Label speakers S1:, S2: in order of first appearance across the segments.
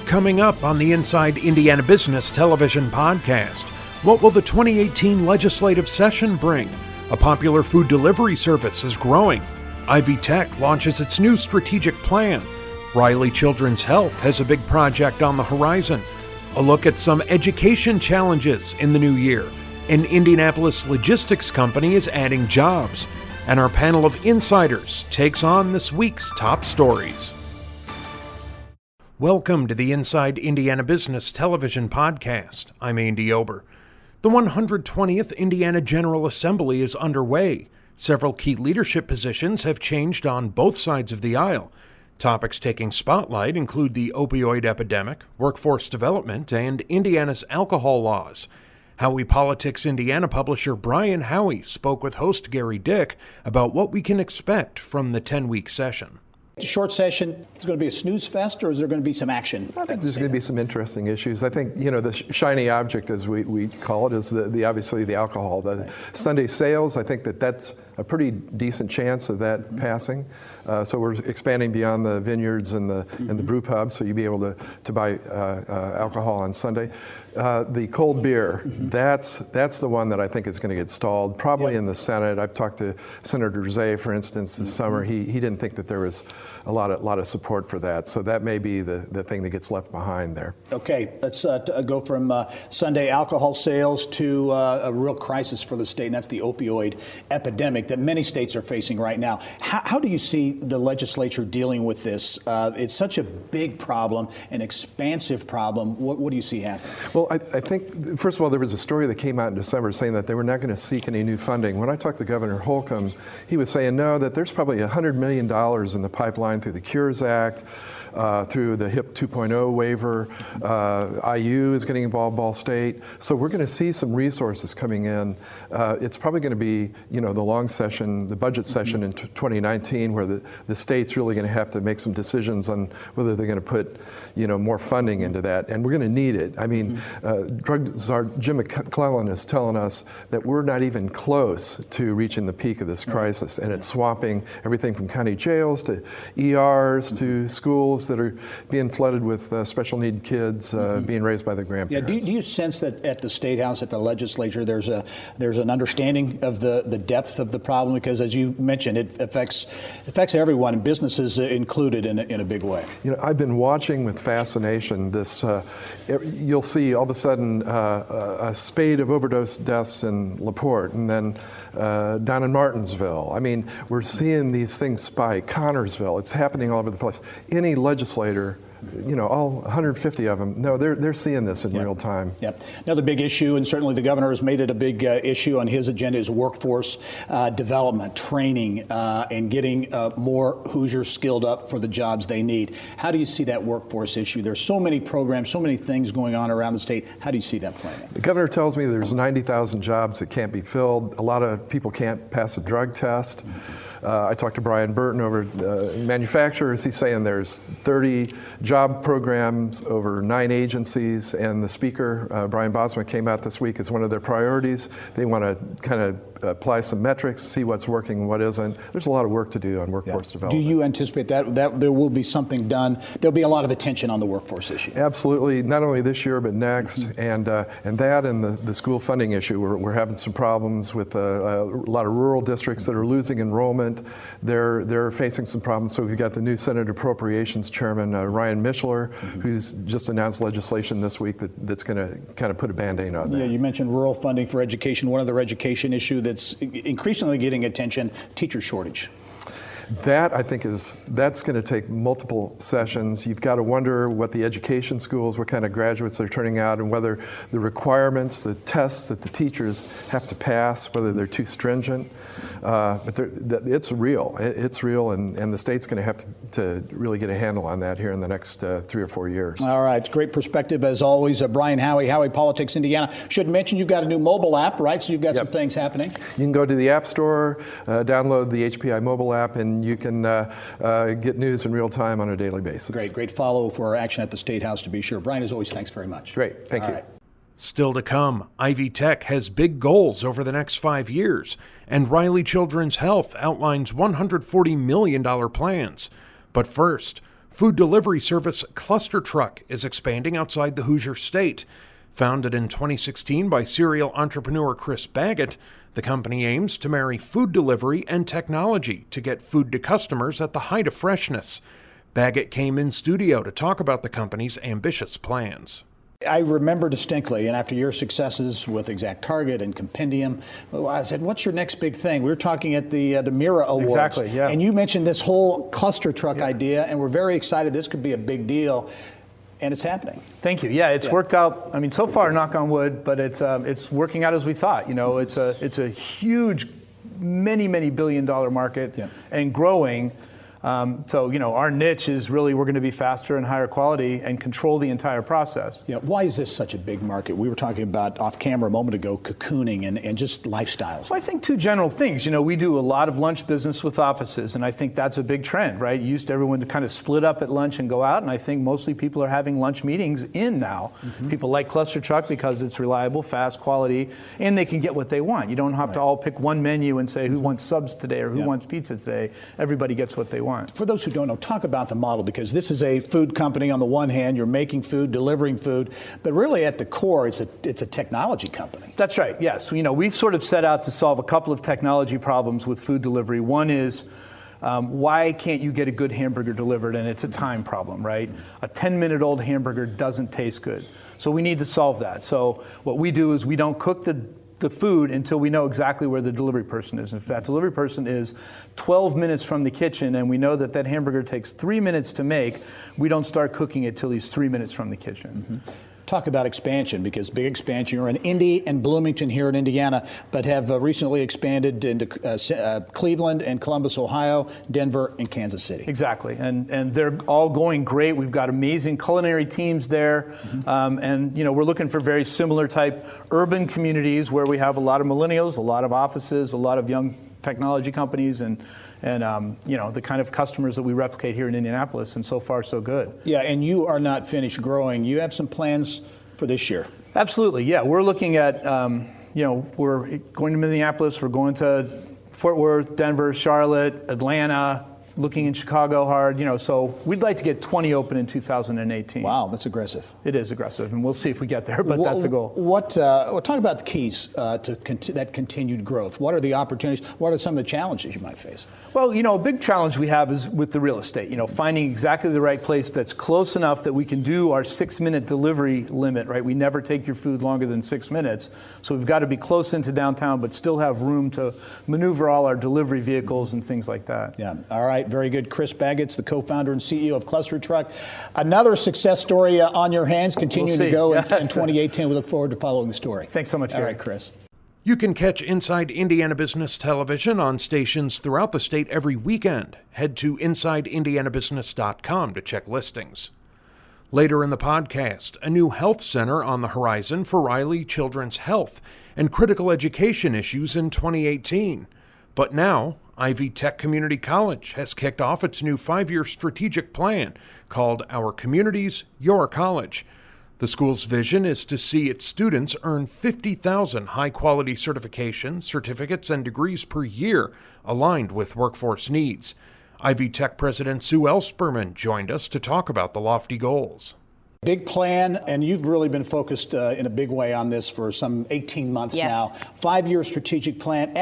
S1: Coming up on the Inside Indiana Business television podcast, what will the 2018 legislative session bring? A popular food delivery service is growing. Ivy Tech launches its new strategic plan. Riley Children's Health has a big project on the horizon. A look at some education challenges in the new year. An Indianapolis logistics company is adding jobs. And our panel of insiders takes on this week's top stories. Welcome to the Inside Indiana Business television podcast. I'm Andy Ober. The 120th Indiana General Assembly is underway. Several key leadership positions have changed on both sides of the aisle. Topics taking spotlight include the opioid epidemic, workforce development, and Indiana's alcohol laws. Howie Politics Indiana publisher Brian Howie spoke with host Gary Dick about what we can expect from the 10-week session.
S2: Short session, is going to be a snooze fest, or is there going to be some action?
S3: I think there's going to be some interesting issues. I think, the shiny object, as we call it, is the obviously the alcohol. The Sunday sales, I think that's a pretty decent chance of that passing. So we're expanding beyond the vineyards and the brew pubs, so you'll be able to buy alcohol on Sunday. The cold beer, that's the one that I think is going to get stalled, probably in the Senate. I've talked to Senator Zay, for instance, this summer. He didn't think that there was a lot of support for that. So that may be the thing that gets left behind there.
S2: Okay, let's go from Sunday alcohol sales to a real crisis for the state, and that's the opioid epidemic that many states are facing right now. How do you see the legislature dealing with this? It's such a big problem, an expansive problem. What do you see happening?
S3: Well, I think, first of all, there was a story that came out in December saying that they were not going to seek any new funding. When I talked to Governor Holcomb, he was saying, no, that there's probably $100 million in the pipeline through the Cures Act, through the HIP 2.0 waiver. IU is getting involved, Ball State. So we're going to see some resources coming in. It's probably going to be, the long session, the budget session in 2019, where the state's really going to have to make some decisions on whether they're going to put, more funding into that. And we're going to need it. I mean, Drug Czar Jim McClellan is telling us that we're not even close to reaching the peak of this crisis. And it's swamping everything from county jails to ERs to schools that are being flooded with special need kids being raised by their grandparents.
S2: Yeah, do you sense that at the State House, at the legislature, there's an understanding of the depth of the problem? Because as you mentioned, it affects everyone, and businesses included in a big way.
S3: I've been watching with fascination this. You'll see all of a sudden a spate of overdose deaths in LaPorte, and then down in Martinsville. I mean, we're seeing these things spike. Connorsville, it's happening all over the place. Any legislator, all 150 of them, no, they're seeing this in real time.
S2: Yep. Another big issue, and certainly the governor has made it a big issue on his agenda, is workforce development, training, and getting more Hoosiers skilled up for the jobs they need. How do you see that workforce issue? There's so many programs, so many things going on around the state. How do you see that playing out?
S3: The governor tells me there's 90,000 jobs that can't be filled. A lot of people can't pass a drug test. I talked to Brian Burton over manufacturers. He's saying there's 30 job programs over 9 agencies, and the speaker, Brian Bosma, came out this week as one of their priorities. They want to kind of apply some metrics, see what's working and what isn't. There's a lot of work to do on workforce development.
S2: Do you anticipate that there will be something done? There'll be a lot of attention on the workforce issue.
S3: Absolutely, not only this year but next, and that and the school funding issue. We're having some problems with a lot of rural districts that are losing enrollment. They're facing some problems. So we've got the new Senate Appropriations Chairman Ryan Mishler, who's just announced legislation this week that's going to kind of put a Band-Aid on that.
S2: Yeah, you mentioned rural funding for education. One other education issue that's increasingly getting attention: teacher shortage.
S3: That, I think, that's going to take multiple sessions. You've got to wonder what the education schools, what kind of graduates they're turning out, and whether the requirements, the tests that the teachers have to pass, whether they're too stringent. But it's real. It's real, and the state's going to have to really get a handle on that here in the next 3 or 4 years. All
S2: right. Great perspective, as always. Brian Howie, Howie Politics Indiana. Should mention you've got a new mobile app, right? So you've got some things happening.
S3: You can go to the App Store, download the HPI mobile app, and you can get news in real time on a daily basis.
S2: Great follow for our action at the State House, to be sure. Brian, as always, thanks very much.
S3: Great. Thank you.
S2: Right.
S1: Still to come, Ivy Tech has big goals over the next 5 years, and Riley Children's Health outlines $140 million plans. But first, Food delivery service Cluster Truck is expanding outside the Hoosier State. Founded in 2016 by serial entrepreneur Chris Baggett, the company aims to marry food delivery and technology to get food to customers at the height of freshness. Baggett came in studio to talk about the company's ambitious plans.
S2: I remember distinctly, and after your successes with Exact Target and Compendium, I said, what's your next big thing? We were talking at the Mira Awards.
S3: Exactly, yeah.
S2: And you mentioned this whole cluster truck idea, and we're very excited this could be a big deal. And it's happening.
S4: Thank you. Yeah, it's worked out. I mean, so far, knock on wood, but it's working out as we thought. You know, it's a huge, many billion-dollar market and growing. So, you know, our niche is really we're going to be faster and higher quality and control the entire process.
S2: Yeah. Why is this such a big market? We were talking about off camera a moment ago, cocooning and just lifestyles.
S4: Well, I think two general things. You know, we do a lot of lunch business with offices, and I think that's a big trend, right? You used to everyone to kind of split up at lunch and go out, and I think mostly people are having lunch meetings in now. Mm-hmm. People like Cluster Truck because it's reliable, fast, quality, and they can get what they want. You don't have to all pick one menu and say who wants subs today or who wants pizza today. Everybody gets what they want.
S2: For those who don't know, talk about the model, because this is a food company on the one hand, you're making food, delivering food, but really at the core, it's a technology company.
S4: That's right, yes. You know, we sort of set out to solve a couple of technology problems with food delivery. One is, why can't you get a good hamburger delivered? And it's a time problem, right? A 10-minute-old hamburger doesn't taste good. So we need to solve that. So what we do is we don't cook the food until we know exactly where the delivery person is. If that delivery person is 12 minutes from the kitchen and we know that that hamburger takes 3 minutes to make, we don't start cooking it till he's 3 minutes from the kitchen.
S2: Mm-hmm. Talk about expansion, because big expansion. You're in Indy and Bloomington here in Indiana, but have recently expanded into Cleveland and Columbus, Ohio, Denver, and Kansas City.
S4: Exactly, and they're all going great. We've got amazing culinary teams there, and you know, we're looking for very similar type urban communities where we have a lot of millennials, a lot of offices, a lot of young technology companies, and you know, the kind of customers that we replicate here in Indianapolis, and so far so good.
S2: Yeah, and you are not finished growing. You have some plans for this year.
S4: Absolutely, yeah. We're looking at, you know, we're going to Minneapolis, we're going to Fort Worth, Denver, Charlotte, Atlanta, looking in Chicago hard, you know, so we'd like to get 20 open in 2018.
S2: Wow, that's aggressive.
S4: It is aggressive, and we'll see if we get there, but that's the goal.
S2: Talk about the keys to that continued growth. What are the opportunities? What are some of the challenges you might face?
S4: Well, you know, a big challenge we have is with the real estate, you know, finding exactly the right place that's close enough that we can do our 6-minute delivery limit, right? We never take your food longer than 6 minutes. So we've got to be close into downtown, but still have room to maneuver all our delivery vehicles and things like that.
S2: Yeah. All right. Very good. Chris Baggett's the co-founder and CEO of Cluster Truck. Another success story on your hands, continuing to go in 2018. We look forward to following the story.
S4: Thanks so much, Gary.
S2: All right, Chris.
S1: You can catch Inside Indiana Business Television on stations throughout the state every weekend. Head to InsideIndianaBusiness.com to check listings. Later in the podcast, a new health center on the horizon for Riley Children's Health and critical education issues in 2018. But now, Ivy Tech Community College has kicked off its new 5-year strategic plan called Our Communities, Your College. The school's vision is to see its students earn 50,000 high-quality certifications, certificates, and degrees per year, aligned with workforce needs. Ivy Tech President Sue Ellspermann joined us to talk about the lofty goals.
S2: Big plan, and you've really been focused in a big way on this for some 18 months now. 5-year strategic plan.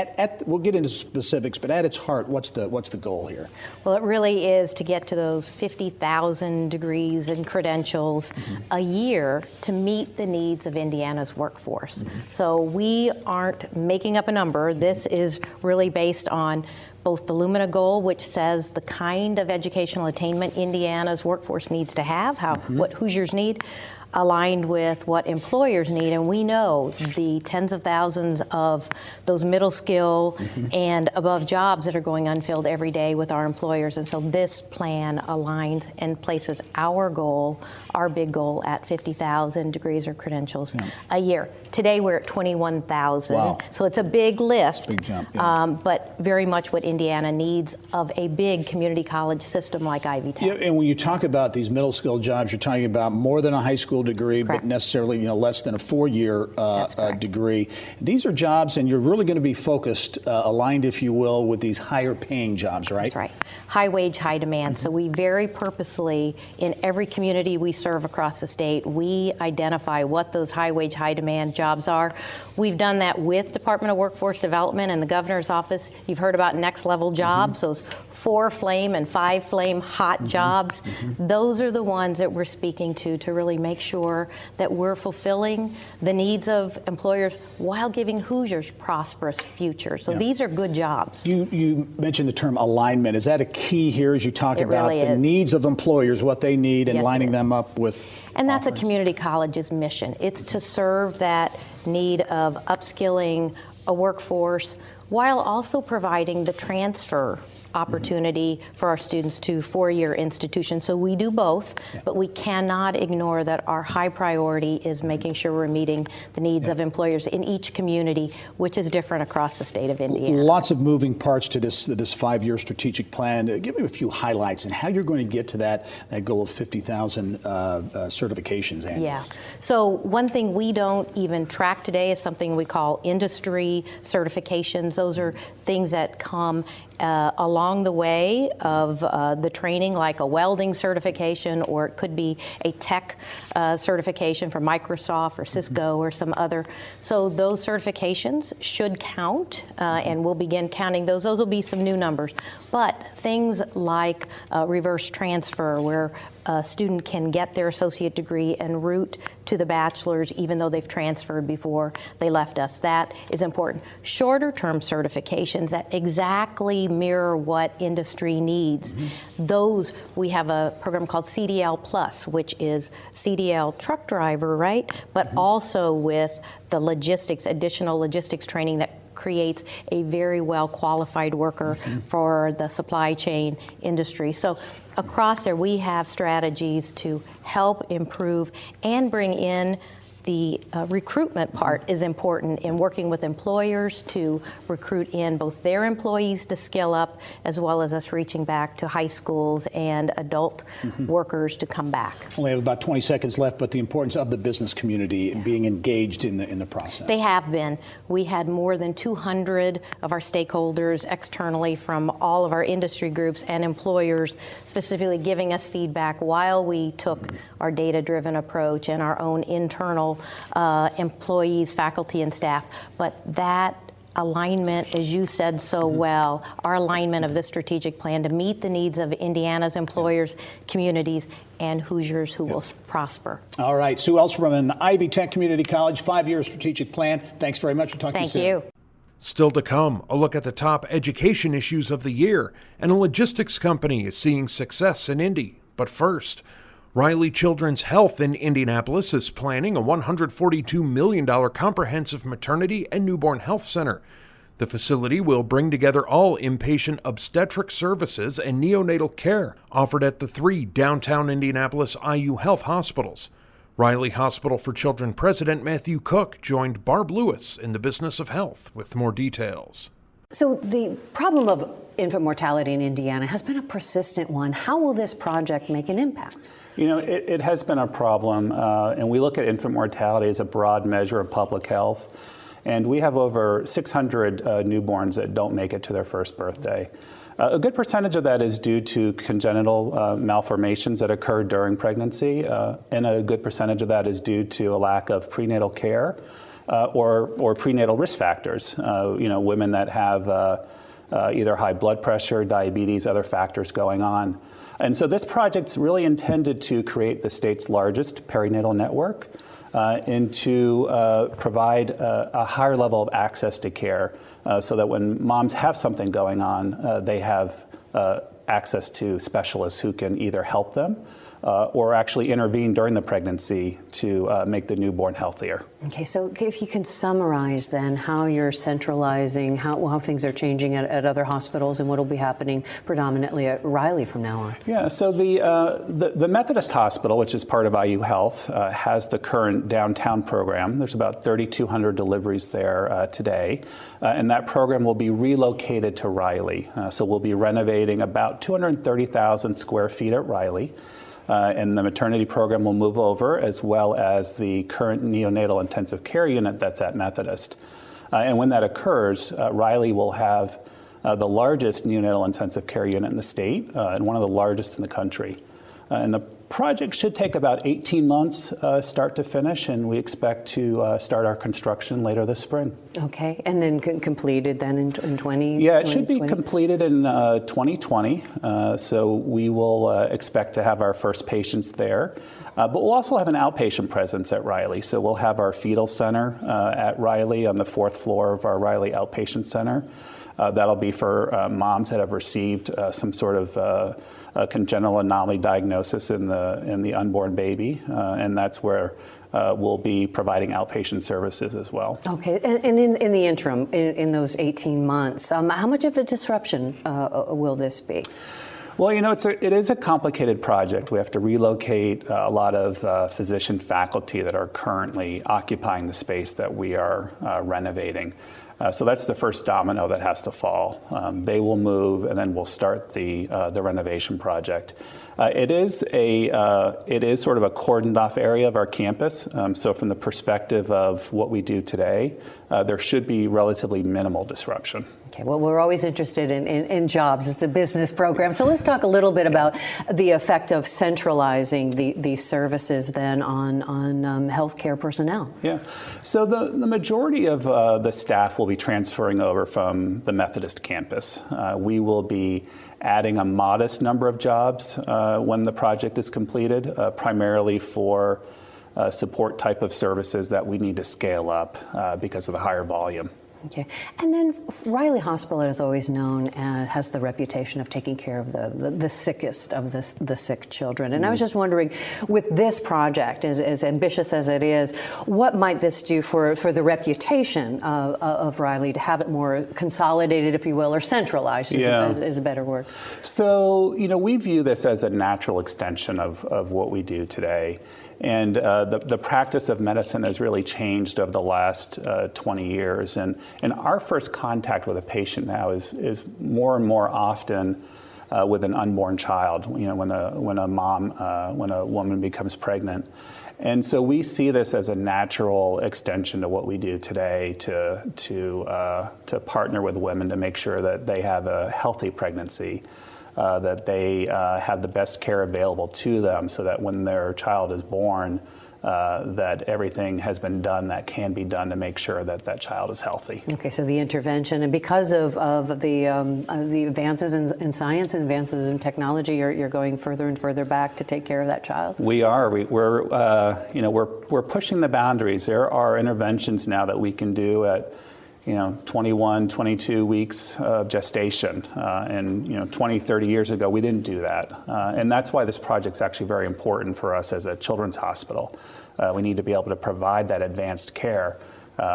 S2: We'll get into specifics, but at its heart, what's the goal here?
S5: Well, it really is to get to those 50,000 degrees and credentials a year to meet the needs of Indiana's workforce. So we aren't making up a number. This is really based on both the Lumina goal, which says the kind of educational attainment Indiana's workforce needs to have, what Hoosiers need, aligned with what employers need. And we know the tens of thousands of those middle skill and above jobs that are going unfilled every day with our employers. And so this plan aligns and places our goal, our big goal, at 50,000 degrees or credentials a year. Today we're at 21,000.
S2: Wow.
S5: So it's a big lift,
S2: big jump,
S5: but very much what Indiana needs of a big community college system like Ivy Tech.
S2: Yeah, and when you talk about these middle skill jobs, you're talking about more than a high school degree,
S5: Correct.
S2: but necessarily less than a 4-year
S5: correct.
S2: degree. These are jobs, and you're really going to be focused, aligned, if you will, with these higher paying jobs, right?
S5: That's right. High wage, high demand. So we very purposely, in every community we serve across the state, we identify what those high wage, high demand jobs are. We've done that with Department of Workforce Development and the Governor's Office. You've heard about next level jobs, those 4-flame and 5-flame hot jobs. Those are the ones that we're speaking to really make sure that we're fulfilling the needs of employers while giving Hoosiers prosperous future. So these are good jobs.
S2: You mentioned the term alignment. Is that a key here as you talk
S5: It
S2: about
S5: really
S2: the
S5: is.
S2: needs of employers, what they need, and
S5: Yes, it
S2: lining
S5: is.
S2: them up with
S5: And that's a
S2: offerings?
S5: community college's mission. It's to serve that need of upskilling a workforce while also providing the transfer opportunity for our students to 4-year institutions. So we do both, but we cannot ignore that our high priority is making sure we're meeting the needs of employers in each community, which is different across the state of Indiana.
S2: Lots of moving parts to this 5-year strategic plan. Give me a few highlights and how you're going to get to that goal of 50,000 certifications annually.
S5: Yeah. So one thing we don't even track today is something we call industry certifications. Those are things that come along the way of the training, like a welding certification, or it could be a tech certification for Microsoft or Cisco or some other. So those certifications should count, and we'll begin counting those. Those will be some new numbers. But things like reverse transfer, where a student can get their associate degree en route to the bachelor's even though they've transferred before they left us. That is important. Shorter term certifications that exactly mirror what industry needs. Those, we have a program called CDL Plus, which is CDL truck driver, right? But also with the logistics, additional logistics training that creates a very well qualified worker for the supply chain industry. So across there, we have strategies to help improve and bring in the recruitment part is important in working with employers to recruit in both their employees to skill up, as well as us reaching back to high schools and adult workers to come back.
S2: Only have about 20 seconds left, but the importance of the business community being engaged in the process.
S5: They have been. We had more than 200 of our stakeholders externally from all of our industry groups and employers specifically giving us feedback while we took our data-driven approach and our own internal employees, faculty, and staff. But that alignment, as you said so well, our alignment of this strategic plan to meet the needs of Indiana's employers, communities, and Hoosiers who will prosper.
S2: All right, Sue Ellspermann, Ivy Tech Community College, 5-year strategic plan. Thanks very much for talking to you soon.
S5: Thank you.
S1: Still to come, a look at the top education issues of the year, and a logistics company is seeing success in Indy. But first, Riley Children's Health in Indianapolis is planning a $142 million comprehensive maternity and newborn health center. The facility will bring together all inpatient obstetric services and neonatal care offered at the 3 downtown Indianapolis IU Health hospitals. Riley Hospital for Children President Matthew Cook joined Barb Lewis in the Business of Health with more details.
S6: So the problem of infant mortality in Indiana has been a persistent one. How will this project make an impact?
S7: You know, it has been a problem, and we look at infant mortality as a broad measure of public health. And we have over 600 newborns that don't make it to their first birthday. A good percentage of that is due to congenital malformations that occur during pregnancy, and a good percentage of that is due to a lack of prenatal care or prenatal risk factors. You know, women that have either high blood pressure, diabetes, other factors going on. And so this project's really intended to create the state's largest perinatal network and to provide a higher level of access to care so that when moms have something going on, they have access to specialists who can either help them or actually intervene during the pregnancy to make the newborn healthier.
S6: Okay, so if you can summarize then how you're centralizing, how things are changing at other hospitals and what will be happening predominantly at Riley from now on.
S7: Yeah, so the Methodist Hospital, which is part of IU Health, has the current downtown program. There's about 3,200 deliveries there today, and that program will be relocated to Riley. So we'll be renovating about 230,000 square feet at Riley. and the maternity program will move over, as well as the current neonatal intensive care unit that's at Methodist. And when that occurs, Riley will have the largest neonatal intensive care unit in the state and one of the largest in the country. And the project should take about 18 months start to finish, and we expect to start our construction later this spring.
S6: Okay, and then completed then in 2020?
S7: Yeah, it should be completed in 2020. So we will expect to have our first patients there. But we'll also have an outpatient presence at Riley. So we'll have our fetal center at Riley on the 4th floor of our Riley Outpatient Center. That'll be for moms that have received some sort of congenital anomaly diagnosis in the unborn baby, and that's where we'll be providing outpatient services as well.
S6: Okay, and in the interim, in those 18 months, how much of a disruption will this be?
S7: Well, you know, it is a complicated project. We have to relocate a lot of physician faculty that are currently occupying the space that we are renovating. So that's the first domino that has to fall. They will move, and then we'll start the renovation project. It is sort of a cordoned off area of our campus. So from the perspective of what we do today, there should be relatively minimal disruption.
S6: Okay, well, we're always interested in jobs as the business program. So let's talk a little bit about the effect of centralizing these services then on healthcare personnel.
S7: Yeah, so the majority of the staff will be transferring over from the Methodist campus. We will be adding a modest number of jobs when the project is completed, primarily for support type of services that we need to scale up because of the higher volume.
S6: Okay, and then Riley Hospital is always known as has the reputation of taking care of the sickest of the sick children. And I was just wondering, with this project, as ambitious as it is, what might this do for the reputation of Riley to have it more consolidated, if you will, or centralized is a better word? So,
S7: you know, we view this as a natural extension of what we do today. And the practice of medicine has really changed over the last 20 years. And our first contact with a patient now is more and more often with an unborn child, you know, when a woman becomes pregnant. And so we see this as a natural extension to what we do today to partner with women to make sure that they have a healthy pregnancy. That they have the best care available to them so that when their child is born, that everything has been done that can be done to make sure that that child is healthy.
S6: Okay, so the intervention, and because of the advances in science and advances in technology, you're going further and further back to take care of that child?
S7: We are. We're pushing the boundaries. There are interventions now that we can do at 21, 22 weeks of gestation. And 20, 30 years ago, we didn't do that. And that's why this project's actually very important for us as a children's hospital. We need to be able to provide that advanced care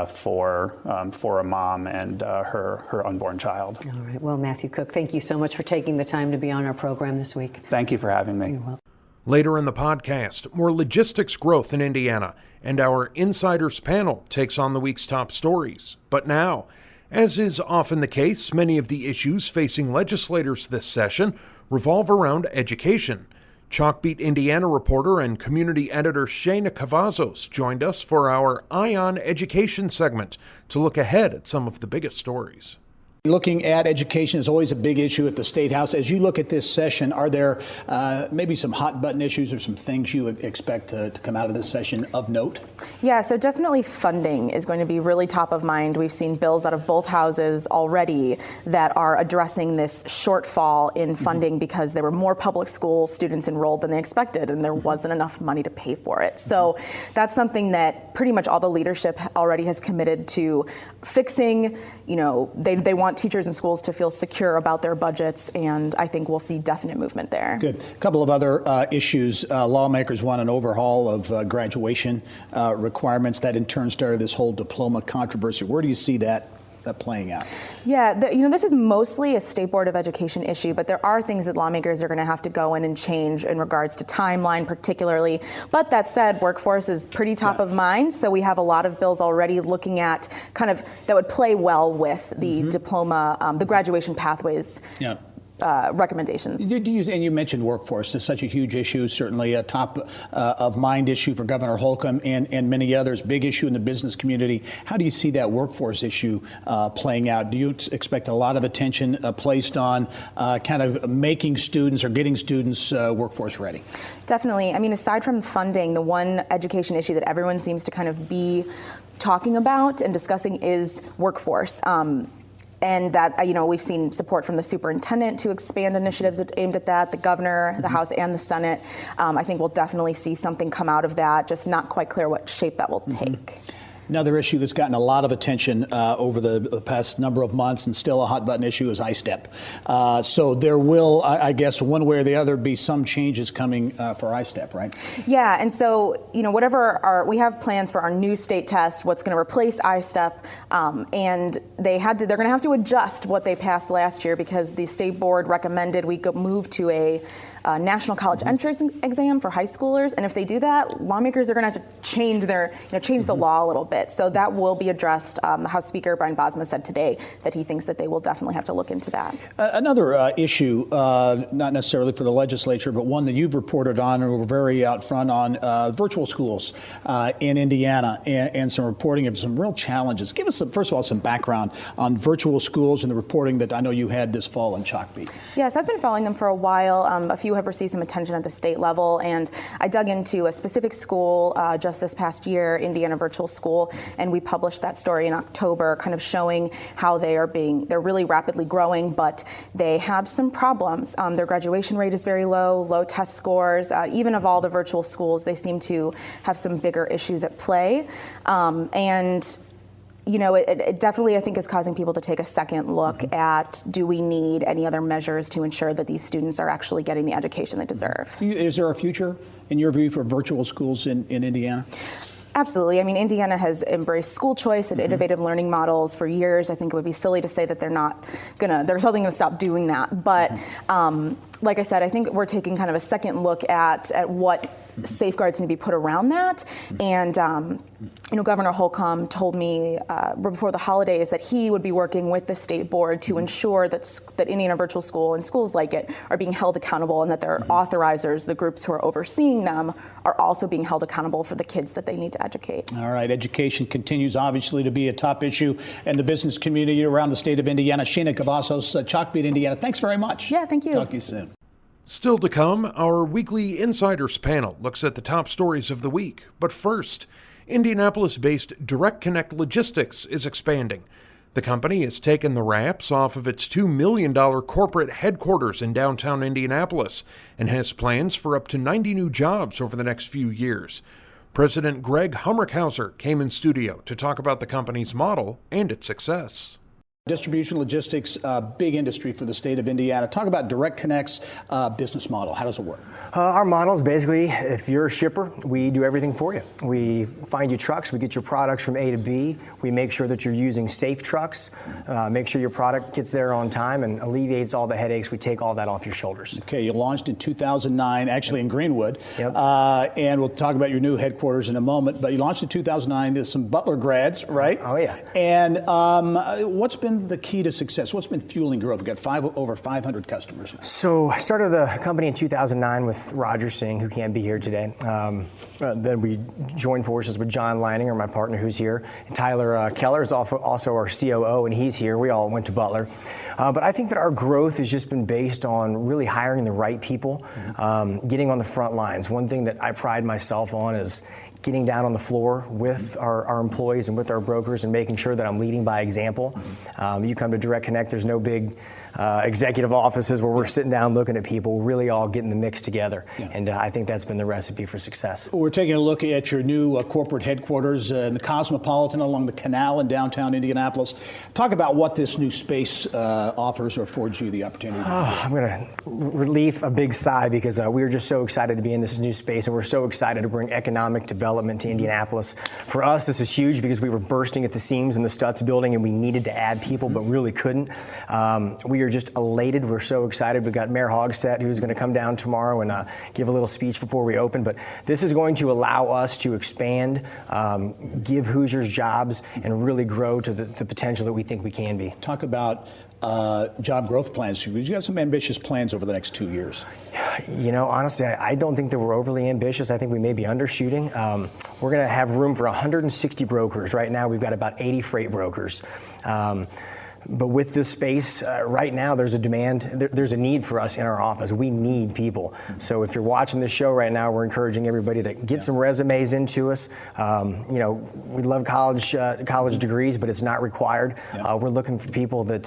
S7: for a mom and her unborn child.
S6: All right. Well, Matthew Cook, thank you so much for taking the time to be on our program this week.
S7: Thank you for having me.
S6: You're welcome.
S1: Later in the podcast, more logistics growth in Indiana, and our Insiders panel takes on the week's top stories. But now, as is often the case, many of the issues facing legislators this session revolve around education. Chalkbeat Indiana reporter and community editor Shayna Cavazos joined us for our Eye on Education segment to look ahead at some of the biggest stories.
S2: Looking at education is always a big issue at the State House. As you look at this session, are there maybe some hot button issues or some things you expect to come out of this session of note?
S8: Yeah, so definitely funding is going to be really top of mind. We've seen bills out of both houses already that are addressing this shortfall in funding because there were more public school students enrolled than they expected, and there wasn't enough money to pay for it. So that's something that pretty much all the leadership already has committed to fixing. They want teachers and schools to feel secure about their budgets, and I think we'll see definite movement there.
S2: Good. A couple of other issues. Lawmakers want an overhaul of graduation requirements. That in turn started this whole diploma controversy. Where do you see that playing out?
S8: Yeah, this is mostly a State Board of Education issue, but there are things that lawmakers are going to have to go in and change in regards to timeline particularly. But that said, workforce is pretty top of mind, so we have a lot of bills already looking at kind of that would play well with the diploma, the graduation pathways.
S2: Yeah.
S8: recommendations.
S2: And you mentioned workforce. It's such a huge issue, certainly a top of mind issue for Governor Holcomb and many others, big issue in the business community. How do you see that workforce issue playing out? Do you expect a lot of attention placed on kind of making students or getting students workforce ready?
S8: Definitely. I mean, aside from funding, the one education issue that everyone seems to kind of be talking about and discussing is workforce. And that, we've seen support from the superintendent to expand initiatives aimed at that, the governor, the House, and the Senate. I think we'll definitely see something come out of that, just not quite clear what shape that will take.
S2: Another issue that's gotten a lot of attention over the past number of months and still a hot button issue is iStep. So there will, I guess, one way or the other, be some changes coming for iStep, right?
S8: Yeah, and so, we have plans for our new state test, what's going to replace iStep, and they're going to have to adjust what they passed last year because the state board recommended we move to a national college entrance exam for high schoolers, and if they do that, lawmakers are going to have to change the law a little bit. So that will be addressed. House Speaker Brian Bosma said today that he thinks that they will definitely have to look into that.
S2: Another issue, not necessarily for the legislature, but one that you've reported on and we're very out front on, virtual schools in Indiana and some reporting of some real challenges. Give us, first of all, some background on virtual schools and the reporting that I know you had this fall in Chalkbeat.
S8: Yes, I've been following them for a while. A few have received some attention at the state level, and I dug into a specific school just this past year, Indiana Virtual School, and we published that story in October, kind of showing how they're really rapidly growing, but they have some problems. Their graduation rate is very low test scores. Even of all the virtual schools, they seem to have some bigger issues at play. It definitely, I think, is causing people to take a second look at, do we need any other measures to ensure that these students are actually getting the education they deserve?
S2: Is there a future, in your view, for virtual schools in Indiana?
S8: Absolutely. I mean, Indiana has embraced school choice and innovative learning models for years. I think it would be silly to say that they're suddenly going to stop doing that. But like I said, I think we're taking kind of a second look at what safeguards need to be put around that. And, Governor Holcomb told me before the holidays that he would be working with the state board to ensure that Indiana Virtual School and schools like it are being held accountable and that their authorizers, the groups who are overseeing them, are also being held accountable for the kids that they need to educate. All
S2: right. Education continues obviously to be a top issue in the business community around the state of Indiana. Shana Cavazos, Chalkbeat, Indiana. Thanks very much.
S8: Yeah, thank you.
S2: Talk to you soon.
S1: Still to come, our weekly Insiders panel looks at the top stories of the week. But first, Indianapolis-based Direct Connect Logistics is expanding. The company has taken the wraps off of its $2 million corporate headquarters in downtown Indianapolis and has plans for up to 90 new jobs over the next few years. President Greg Hummerkhauser came in studio to talk about the company's model and its success.
S2: Distribution logistics, big industry for the state of Indiana. Talk about Direct Connect's business model. How does it work?
S9: Our model is basically, if you're a shipper, we do everything for you. We find you trucks, we get your products from A to B. We make sure that you're using safe trucks, make sure your product gets there on time and alleviates all the headaches. We take all that off your shoulders.
S2: Okay, you launched in 2009, actually in Greenwood.
S9: Yep.
S2: And we'll talk about your new headquarters in a moment. But you launched in 2009. There's some Butler grads, right?
S9: Oh, yeah.
S2: And what's been the key to success? What's been fueling growth? We've got over 500 customers now.
S9: So I started the company in 2009 with Roger Singh, who can't be here today. Then we joined forces with John Leininger, my partner who's here. And Tyler Keller is also our COO, and he's here. We all went to Butler. But I think that our growth has just been based on really hiring the right people, getting on the front lines. One thing that I pride myself on is getting down on the floor with our employees and with our brokers and making sure that I'm leading by example. You come to Direct Connect, there's no big executive offices where we're sitting down looking at people. We're really all getting the mix together. Yeah. And I think that's been the recipe for success.
S2: We're taking a look at your new corporate headquarters in the Cosmopolitan along the canal in downtown Indianapolis. Talk about what this new space offers or affords you the opportunity.
S9: I'm going to relieve a big sigh because we are just so excited to be in this new space, and we're so excited to bring economic development to Indianapolis. For us, this is huge because we were bursting at the seams in the Stutz building and we needed to add people but really couldn't. We are just elated. We're so excited. We've got Mayor Hogsett who's going to come down tomorrow and give a little speech before we open. But this is going to allow us to expand, give Hoosiers jobs, and really grow to the potential that we think we can be.
S2: Talk about job growth plans. You have some ambitious plans over the next 2 years.
S9: You know, honestly, I don't think that we're overly ambitious. I think we may be undershooting. We're going to have room for 160 brokers. Right now, we've got about 80 freight brokers. But with this space, right now there's a demand, there's a need for us in our office. We need people. So if you're watching this show right now, we're encouraging everybody to get some resumes into us. You know, we love college degrees, but it's not required. We're looking for people that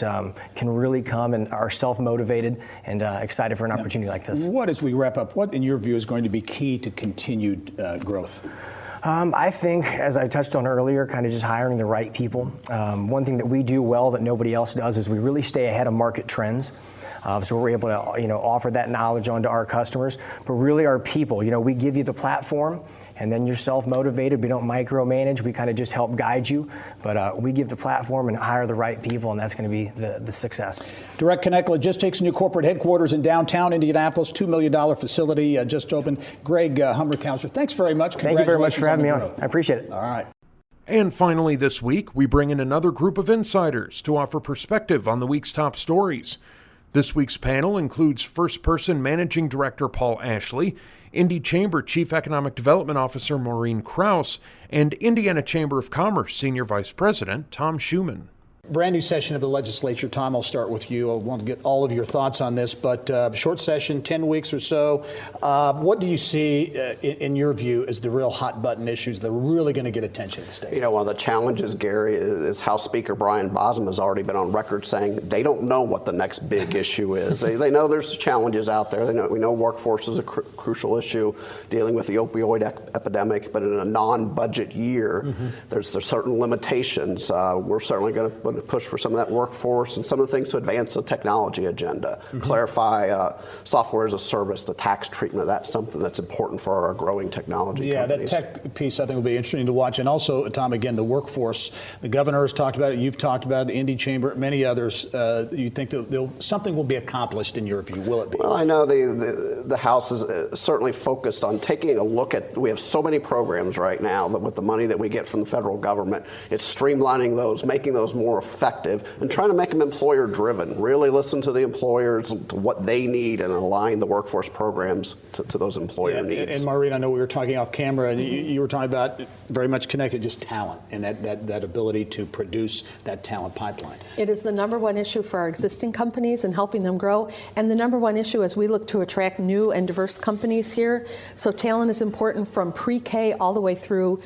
S9: can really come and are self-motivated and excited for an opportunity like this.
S2: What, as we wrap up, what in your view is going to be key to continued growth?
S9: I think, as I touched on earlier, kind of just hiring the right people. One thing that we do well that nobody else does is we really stay ahead of market trends. So we're able to, you know, offer that knowledge onto our customers. But really, our people, you know, we give you the platform, and then you're self-motivated. We don't micromanage. We kind of just help guide you. But we give the platform and hire the right people, and that's going to be the success. Direct
S2: Connect Logistics, new corporate headquarters in downtown Indianapolis, $2 million facility just opened. Greg Hummerkauser, thanks very much.
S9: Thank you very much for having me on. I appreciate it.
S2: All right.
S1: And finally this week, we bring in another group of insiders to offer perspective on the week's top stories. This week's panel includes First Person Managing Director Paul Ashley, Indy Chamber Chief Economic Development Officer Maureen Krause, and Indiana Chamber of Commerce Senior Vice President Tom Schuman.
S2: Brand new session of the legislature. Tom, I'll start with you. I want to get all of your thoughts on this, but short session, 10 weeks or so. What do you see, in your view, as the real hot button issues that are really going to get attention at the state?
S10: You know, one of the challenges, Gary, is House Speaker Brian Bosma has already been on record saying they don't know what the next big issue is. They know there's challenges out there. We know workforce is a crucial issue, dealing with the opioid epidemic, but in a non-budget year, there's certain limitations. We're certainly going to push for some of that workforce and some of the things to advance the technology agenda, clarify software as a service, the tax treatment. That's something that's important for our growing technology companies.
S2: That tech piece I think will be interesting to watch. And also, Tom, again, the workforce. The governor has talked about it. You've talked about it, the Indy Chamber, many others. You think that something will be accomplished in your view? Will it be?
S10: Well, I know the House is certainly focused on taking a look at, we have so many programs right now that with the money that we get from the federal government, it's streamlining those, making those more effective, and trying to make them employer driven. Really listen to the employers, to what they need, and align the workforce programs to those employer needs.
S2: And Maureen, I know we were talking off camera, and you were talking about very much connected just talent and that ability to produce that talent pipeline.
S11: It is the number one issue for our existing companies and helping them grow, and the number one issue as we look to attract new and diverse companies here. So talent is important from pre-K all the way through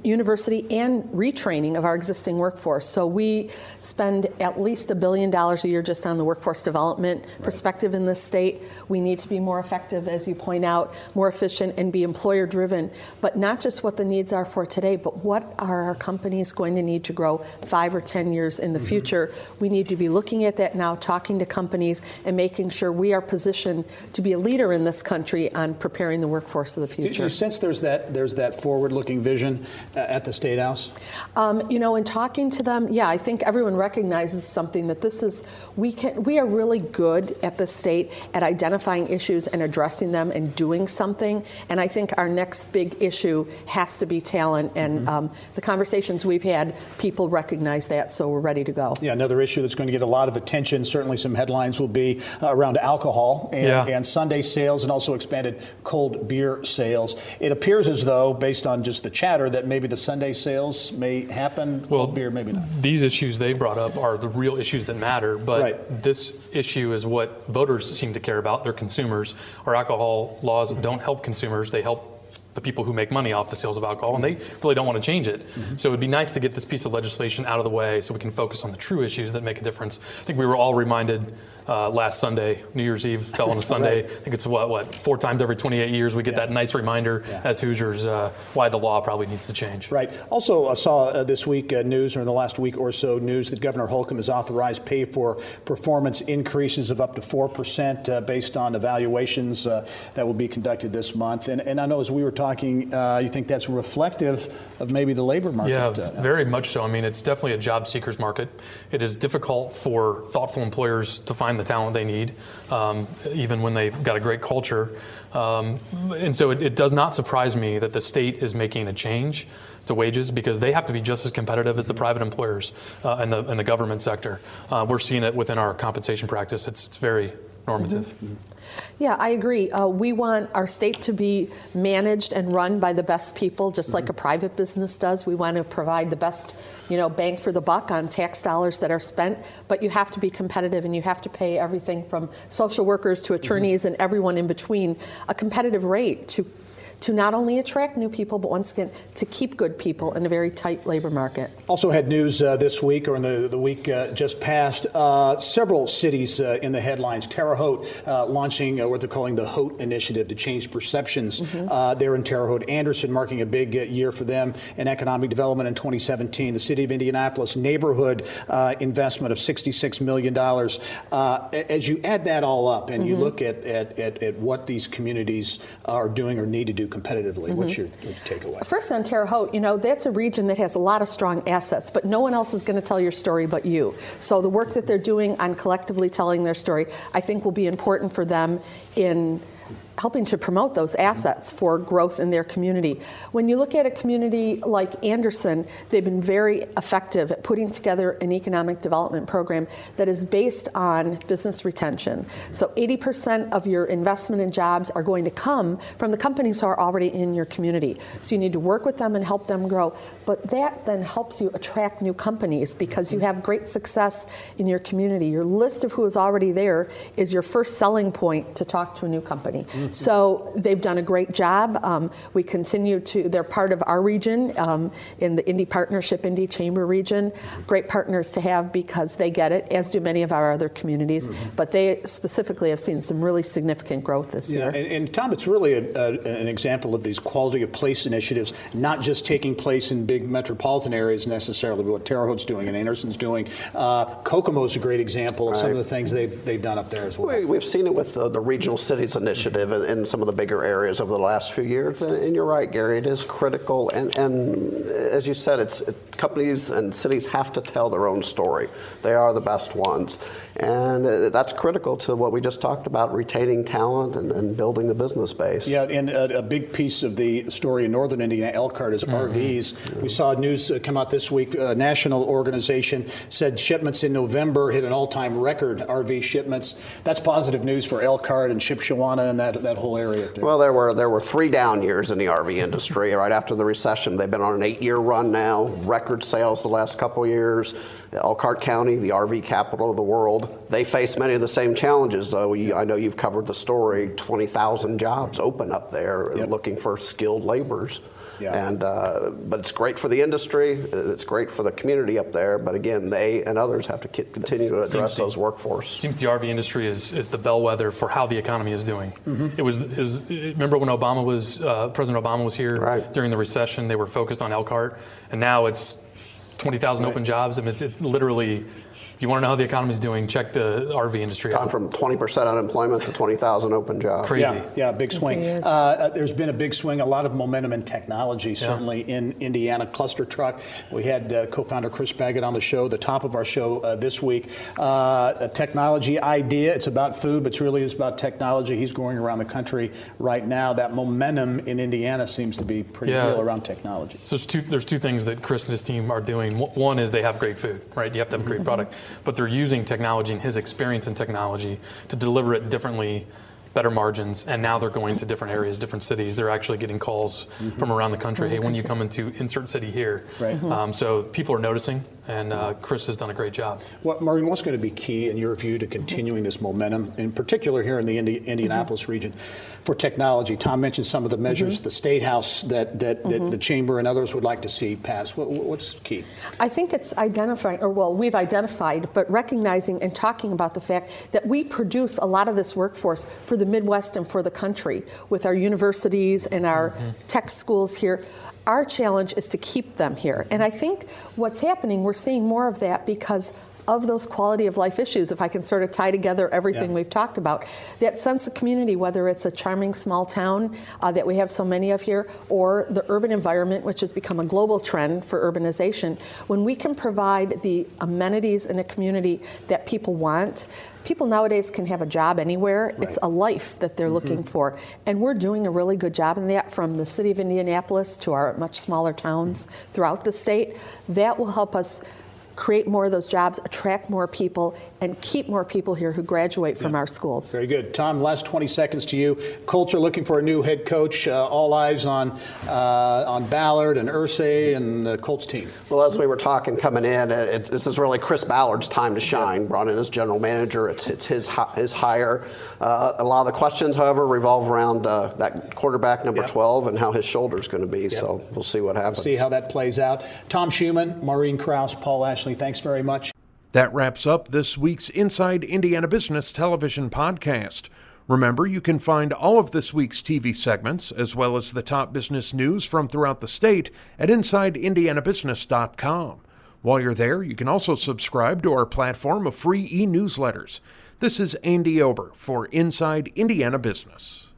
S11: university and retraining of our existing workforce. So we spend at least $1 billion a year just on the workforce development perspective in this state. We need to be more effective, as you point out, more efficient, and be employer driven, but not just what the needs are for today, but what are our companies going to need to grow 5 or 10 years in the future. We need to be looking at that now, talking to companies, and making sure we are positioned to be a leader in this country on preparing the workforce of the future.
S2: Do you sense there's that forward-looking vision at the State House?
S11: You know, in talking to them, yeah, I think everyone recognizes something, that this is, we are really good at the state at identifying issues and addressing them and doing something. And I think our next big issue has to be talent. And the conversations we've had, people recognize that, so we're ready to go.
S2: Yeah, another issue that's going to get a lot of attention, certainly some headlines will be around alcohol and Sunday sales, and also expanded cold beer sales. It appears as though, based on just the chatter, that maybe the Sunday sales may happen, cold beer maybe not.
S12: These issues they brought up are the real issues that matter, but this issue is what voters seem to care about. They're consumers. Our alcohol laws don't help consumers. They help the people who make money off the sales of alcohol, and they really don't want to change it. So it would be nice to get this piece of legislation out of the way so we can focus on the true issues that make a difference. I think we were all reminded last Sunday, New Year's Eve fell on a Sunday. I think it's what 4 times every 28 years we get that nice reminder as Hoosiers why the law probably needs to change.
S2: Right. Also, I saw this week news, or in the last week or so, news that Governor Holcomb has authorized pay for performance increases of up to 4% based on evaluations that will be conducted this month. And I know as we were talking, you think that's reflective of maybe the labor market?
S12: Yeah, very much so. I mean, it's definitely a job seeker's market. It is difficult for thoughtful employers to find the talent they need, even when they've got a great culture. And so it does not surprise me that the state is making a change to wages, because they have to be just as competitive as the private employers and the government sector. We're seeing it within our compensation practice. It's very normative.
S11: Yeah, I agree. We want our state to be managed and run by the best people, just like a private business does. We want to provide the best, bang for the buck on tax dollars that are spent. But you have to be competitive, and you have to pay everything from social workers to attorneys and everyone in between a competitive rate to not only attract new people, but once again, to keep good people in a very tight labor market.
S2: Also had news this week, or in the week just passed, several cities in the headlines. Terre Haute launching what they're calling the Haute Initiative to change perceptions there in Terre Haute. Anderson marking a big year for them in economic development in 2017. The city of Indianapolis neighborhood investment of $66 million. As you add that all up and you look at what these communities are doing or need to do competitively, what's your takeaway?
S11: First on Terre Haute, that's a region that has a lot of strong assets, but no one else is going to tell your story but you. So the work that they're doing on collectively telling their story, I think will be important for them in helping to promote those assets for growth in their community. When you look at a community like Anderson, they've been very effective at putting together an economic development program that is based on business retention. So 80% of your investment in jobs are going to come from the companies who are already in your community. So you need to work with them and help them grow. But that then helps you attract new companies because you have great success in your community. Your list of who is already there is your first selling point to talk to a new company. So they've done a great job. We continue they're part of our region in the Indy Partnership, Indy Chamber region. Great partners to have because they get it, as do many of our other communities. But they specifically have seen some really significant growth this year.
S2: And Tom, it's really an example of these quality of place initiatives, not just taking place in big metropolitan areas necessarily, but what Terre Haute's doing and Anderson's doing. Kokomo's a great example of some of the things they've done up there as well.
S10: We've seen it with the Regional Cities Initiative in some of the bigger areas over the last few years. And you're right, Gary, it is critical. And as you said, companies and cities have to tell their own story. They are the best ones. And that's critical to what we just talked about, retaining talent and building the business base.
S2: Yeah, and a big piece of the story in northern Indiana, Elkhart, is RVs. We saw news come out this week. A national organization said shipments in November hit an all-time record, RV shipments. That's positive news for Elkhart and Shipshewana and that whole area.
S10: Well, there were 3 down years in the RV industry right after the recession. They've been on an 8-year run now, record sales the last couple of years. Elkhart County, the RV capital of the world, they face many of the same challenges, though. I know you've covered the story. 20,000 jobs open up there looking for skilled laborers. And but it's great for the industry. It's great for the community up there. But again, they and others have to continue to address those workforce.
S12: It seems the RV industry is the bellwether for how the economy is doing. It was remember when President Obama was here during the recession? They were focused on Elkhart, and now it's 20,000 open jobs. I mean, it's literally. You want to know how the economy is doing, check the RV industry out.
S10: Gone from 20% unemployment to 20,000 open jobs.
S12: Crazy.
S2: Yeah, big swing. There's been a big swing, a lot of momentum in technology, certainly in Indiana. Cluster Truck, we had co-founder Chris Baggett on the show, the top of our show this week. A technology idea, it's about food, but it really is about technology. He's going around the country right now. That momentum in Indiana seems to be pretty real around technology.
S12: So there's two things that Chris and his team are doing. One is they have great food, right? You have to have a great product. But they're using technology and his experience in technology to deliver it differently, better margins, and now they're going to different areas, different cities. They're actually getting calls from around the country. Hey, when you come into insert city here. So people are noticing, and Chris has done a great job.
S2: Maureen, what's going to be key in your view to continuing this momentum, in particular here in the Indianapolis region, for technology? Tom mentioned some of the measures, the State House that the Chamber and others would like to see passed. What's key?
S11: I think it's we've identified, but recognizing and talking about the fact that we produce a lot of this workforce for the Midwest and for the country with our universities and our tech schools here. Our challenge is to keep them here. And I think what's happening, we're seeing more of that because of those quality of life issues, if I can sort of tie together everything we've talked about. That sense of community, whether it's a charming small town that we have so many of here, or the urban environment, which has become a global trend for urbanization, when we can provide the amenities in a community that people want, people nowadays can have a job anywhere. Right. It's a life that they're looking for. And we're doing a really good job in that, from the city of Indianapolis to our much smaller towns throughout the state. That will help us create more of those jobs, attract more people, and keep more people here who graduate from our schools.
S2: Very good. Tom, last 20 seconds to you. Colts are looking for a new head coach. All eyes on Ballard and Irsay and the Colts team.
S10: Well, as we were talking coming in, this is really Chris Ballard's time to shine. Brought in as general manager. It's his hire. A lot of the questions, however, revolve around that quarterback number 12 and how his shoulder's going to be. So we'll see what happens.
S2: See how that plays out. Tom Schumann, Maureen Krause, Paul Ashley, thanks very much.
S1: That wraps up this week's Inside Indiana Business television podcast. Remember, you can find all of this week's TV segments, as well as the top business news from throughout the state, at InsideIndianaBusiness.com. While you're there, you can also subscribe to our platform of free e-newsletters. This is Andy Ober for Inside Indiana Business.